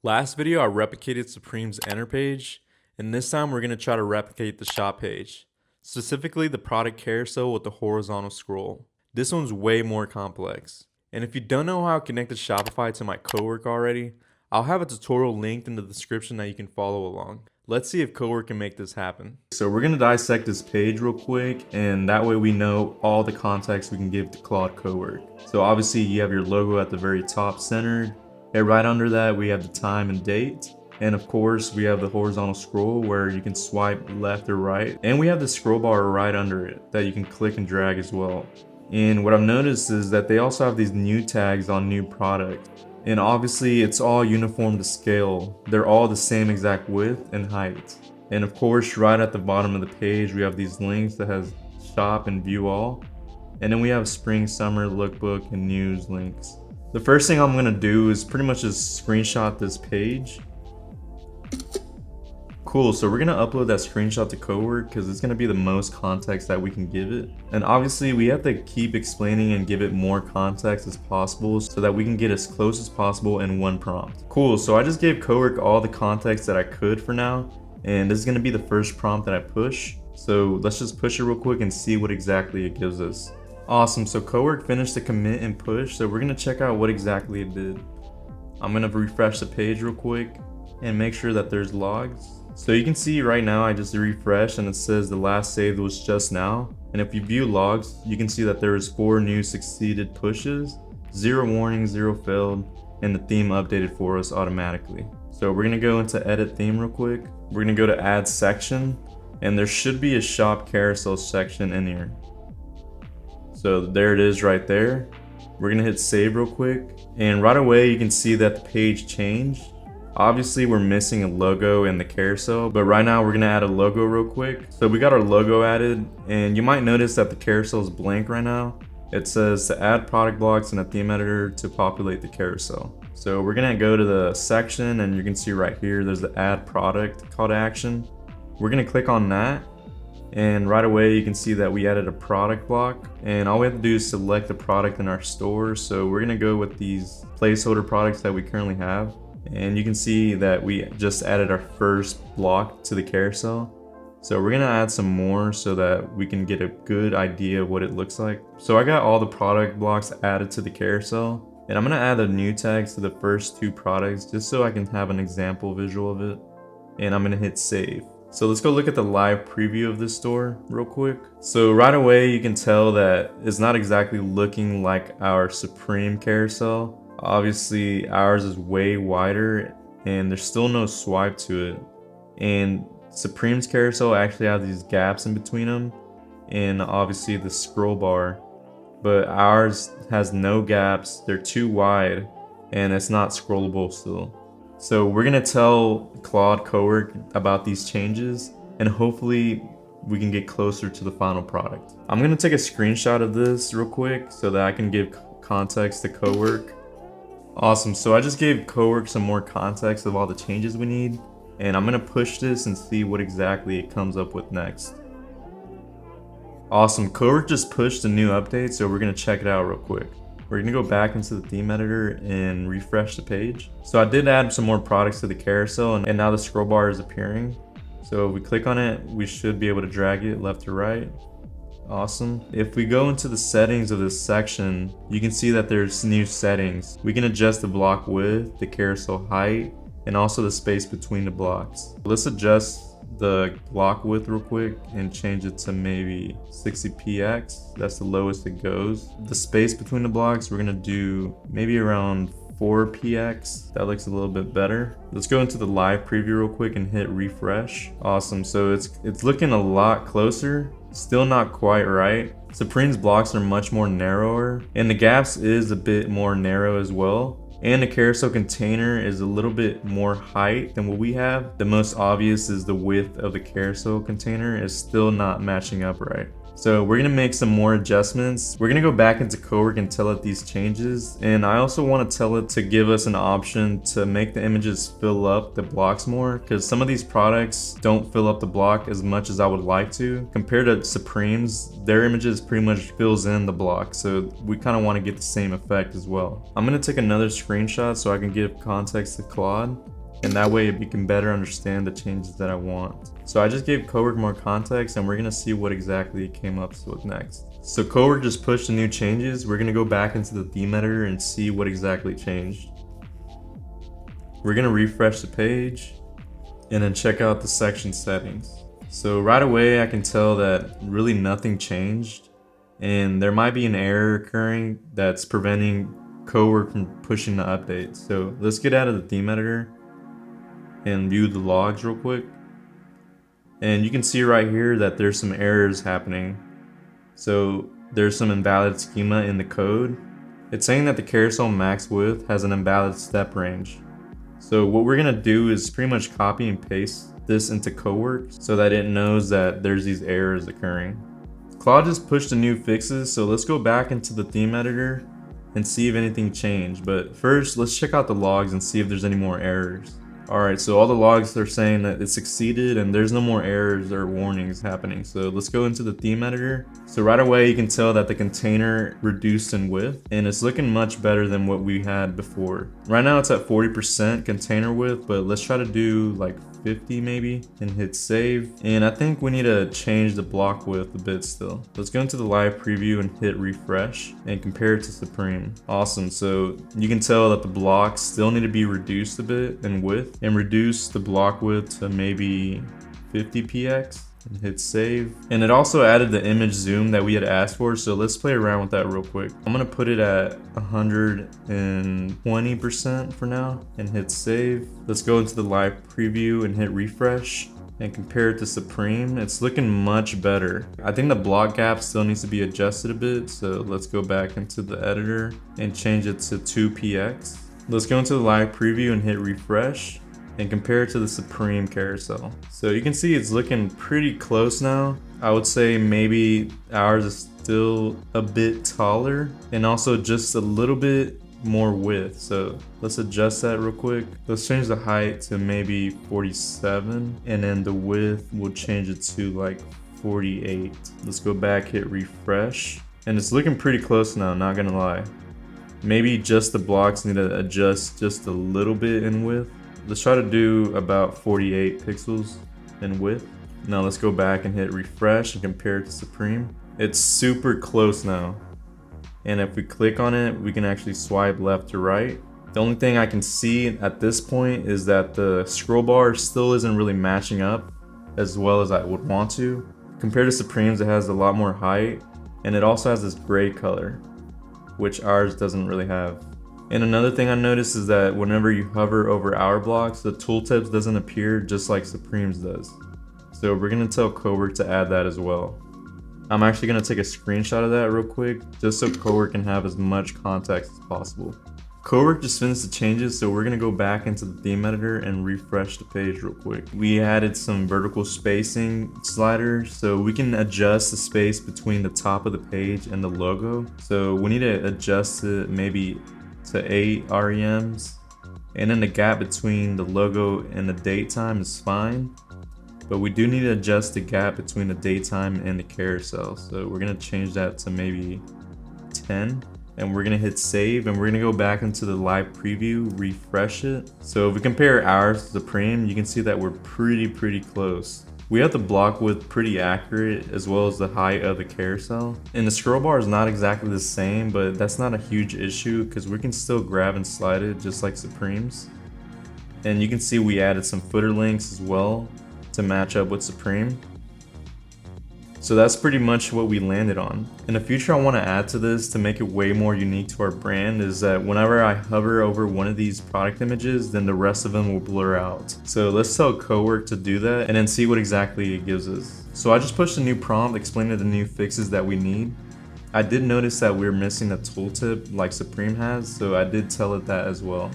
Last video I replicated Supreme's enter page, and this time we're going to try to replicate the shop page, specifically the product carousel with the horizontal scroll. This one's way more complex. And if you don't know how to connect the Shopify to my Cowork already, I'll have a tutorial linked in the description that you can follow along. Let's see if Cowork can make this happen. So we're going to dissect this page real quick, and that way we know all the context we can give to Claude Cowork. So obviously you have your logo at the very top centered. And right under that, we have the time and date. And of course, we have the horizontal scroll where you can swipe left or right. And we have the scroll bar right under it that you can click and drag as well. And what I've noticed is that they also have these new tags on new products. And obviously, it's all uniform to scale. They're all the same exact width and height. And of course, right at the bottom of the page, we have these links that has shop and view all. And then we have spring, summer, lookbook, and news links. The first thing I'm gonna do is pretty much just screenshot this page. Cool, so we're gonna upload that screenshot to Cowork because it's gonna be the most context that we can give it. And obviously we have to keep explaining and give it more context as possible so that we can get as close as possible in one prompt. Cool, so I just gave Cowork all the context that I could for now. And this is gonna be the first prompt that I push. So let's just push it real quick and see what exactly it gives us. Awesome, so Cowork finished the commit and push, so we're gonna check out what exactly it did. I'm gonna refresh the page real quick and make sure that there's logs. So you can see right now I just refreshed and it says the last saved was just now. And if you view logs, you can see that there is 4 new succeeded pushes, 0 warnings, 0 failed, and the theme updated for us automatically. So we're gonna go into edit theme real quick. We're gonna go to add section, and there should be a shop carousel section in here. So there it is right there. We're gonna hit save real quick. And right away you can see that the page changed. Obviously we're missing a logo in the carousel, but right now we're gonna add a logo real quick. So we got our logo added, and you might notice that the carousel is blank right now. It says to add product blocks in a theme editor to populate the carousel. So we're gonna go to the section, and you can see right here there's the add product call to action. We're gonna click on that. And right away you can see that we added a product block, and all we have to do is select the product in our store. So we're gonna go with these placeholder products that we currently have, and you can see that we just added our first block to the carousel. So we're gonna add some more so that we can get a good idea of what it looks like. So I got all the product blocks added to the carousel, and I'm gonna add the new tags to the first 2 products just so I can have an example visual of it, and I'm gonna hit save. So let's go look at the live preview of this store real quick. So right away you can tell that it's not exactly looking like our Supreme carousel. Obviously ours is way wider and there's still no swipe to it. And Supreme's carousel actually has these gaps in between them, and obviously the scroll bar. But ours has no gaps, they're too wide, and it's not scrollable still. So we're gonna tell Claude Cowork about these changes, and hopefully we can get closer to the final product. I'm gonna take a screenshot of this real quick so that I can give context to Cowork. Awesome, so I just gave Cowork some more context of all the changes we need, and I'm gonna push this and see what exactly it comes up with next. Awesome, Cowork just pushed a new update, so we're gonna check it out real quick. We're gonna go back into the theme editor and refresh the page. So I did add some more products to the carousel, and now the scroll bar is appearing. So if we click on it, we should be able to drag it left to right. Awesome. If we go into the settings of this section, you can see that there's new settings. We can adjust the block width, the carousel height, and also the space between the blocks. Let's adjust the block width real quick and change it to maybe 60px. That's the lowest it goes. The space between the blocks, we're gonna do maybe around 4px. That looks a little bit better. Let's go into the live preview real quick and hit refresh. Awesome, so it's looking a lot closer. Still not quite right. Supreme's blocks are much more narrower, and the gaps is a bit more narrow as well. And the carousel container is a little bit more height than what we have. The most obvious is the width of the carousel container is still not matching up right. So we're gonna make some more adjustments. We're gonna go back into Cowork and tell it these changes. And I also wanna tell it to give us an option to make the images fill up the blocks more, because some of these products don't fill up the block as much as I would like to. Compared to Supreme's, their images pretty much fills in the block. So we kinda wanna get the same effect as well. I'm gonna take another screenshot so I can give context to Claude. And that way we can better understand the changes that I want. So I just gave Cowork more context and we're gonna see what exactly it came up with next. So Cowork just pushed the new changes. We're gonna go back into the theme editor and see what exactly changed. We're gonna refresh the page and then check out the section settings. So right away I can tell that really nothing changed and there might be an error occurring that's preventing Cowork from pushing the update. So let's get out of the theme editor and view the logs real quick. And you can see right here that there's some errors happening. So there's some invalid schema in the code. It's saying that the carousel max width has an invalid step range. So what we're gonna do is pretty much copy and paste this into Cowork so that it knows that there's these errors occurring. Claude just pushed the new fixes, so let's go back into the theme editor and see if anything changed. But first, let's check out the logs and see if there's any more errors. Alright, so all the logs are saying that it succeeded and there's no more errors or warnings happening. So let's go into the theme editor. So right away you can tell that the container reduced in width and it's looking much better than what we had before. Right now it's at 40% container width, but let's try to do like 50 maybe and hit save. And I think we need to change the block width a bit still. Let's go into the live preview and hit refresh and compare it to Supreme. Awesome, so you can tell that the blocks still need to be reduced a bit in width and reduce the block width to maybe 50px and hit save. And it also added the image zoom that we had asked for, so let's play around with that real quick. I'm gonna put it at 120% for now and hit save. Let's go into the live preview and hit refresh and compare it to Supreme. It's looking much better. I think the block gap still needs to be adjusted a bit, so let's go back into the editor and change it to 2px. Let's go into the live preview and hit refresh and compare it to the Supreme carousel. So you can see it's looking pretty close now. I would say maybe ours is still a bit taller and also just a little bit more width. So let's adjust that real quick. Let's change the height to maybe 47 and then the width we'll change it to like 48. Let's go back, hit refresh, and it's looking pretty close now, not gonna lie. Maybe just the blocks need to adjust just a little bit in width. Let's try to do about 48 pixels in width. Now let's go back and hit refresh and compare it to Supreme. It's super close now. And if we click on it, we can actually swipe left to right. The only thing I can see at this point is that the scroll bar still isn't really matching up as well as I would want to. Compared to Supreme's, it has a lot more height and it also has this gray color, which ours doesn't really have. And another thing I noticed is that whenever you hover over our blocks, the tooltips doesn't appear just like Supreme's does. So we're gonna tell Cowork to add that as well. I'm actually gonna take a screenshot of that real quick, just so Cowork can have as much context as possible. Cowork just finished the changes, so we're gonna go back into the theme editor and refresh the page real quick. We added some vertical spacing sliders, so we can adjust the space between the top of the page and the logo. So we need to adjust it maybe to 8 REMs, and then the gap between the logo and the date time is fine, but we do need to adjust the gap between the date time and the carousel. So we're gonna change that to maybe 10, and we're gonna hit save, and we're gonna go back into the live preview, refresh it. So if we compare ours to Supreme, you can see that we're pretty close. We have the block width pretty accurate as well as the height of the carousel. And the scroll bar is not exactly the same, but that's not a huge issue because we can still grab and slide it just like Supreme's. And you can see we added some footer links as well to match up with Supreme. So that's pretty much what we landed on. In the future, I want to add to this to make it way more unique to our brand is that whenever I hover over one of these product images, then the rest of them will blur out. So let's tell Cowork to do that and then see what exactly it gives us. So I just pushed a new prompt explaining the new fixes that we need. I did notice that we're missing a tooltip like Supreme has, so I did tell it that as well.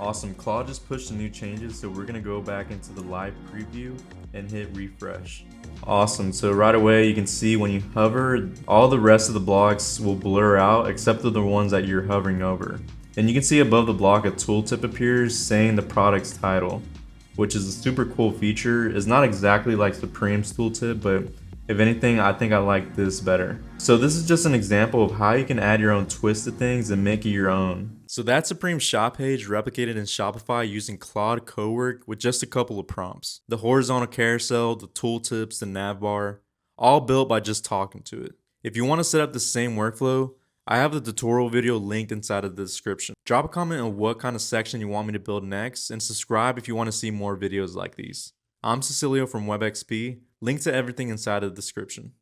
Awesome, Claude just pushed the new changes, so we're gonna go back into the live preview and hit refresh. Awesome, so right away you can see when you hover, all the rest of the blocks will blur out except for the ones that you're hovering over. And you can see above the block a tooltip appears saying the product's title, which is a super cool feature. It's not exactly like Supreme's tooltip, but if anything, I think I like this better. So this is just an example of how you can add your own twist to things and make it your own. So that's Supreme's shop page replicated in Shopify using Claude Cowork with just a couple of prompts. The horizontal carousel, the tooltips, the navbar, all built by just talking to it. If you want to set up the same workflow, I have the tutorial video linked inside of the description. Drop a comment on what kind of section you want me to build next, and subscribe if you want to see more videos like these. I'm Cecilio from WEBEXP. Link to everything inside of the description.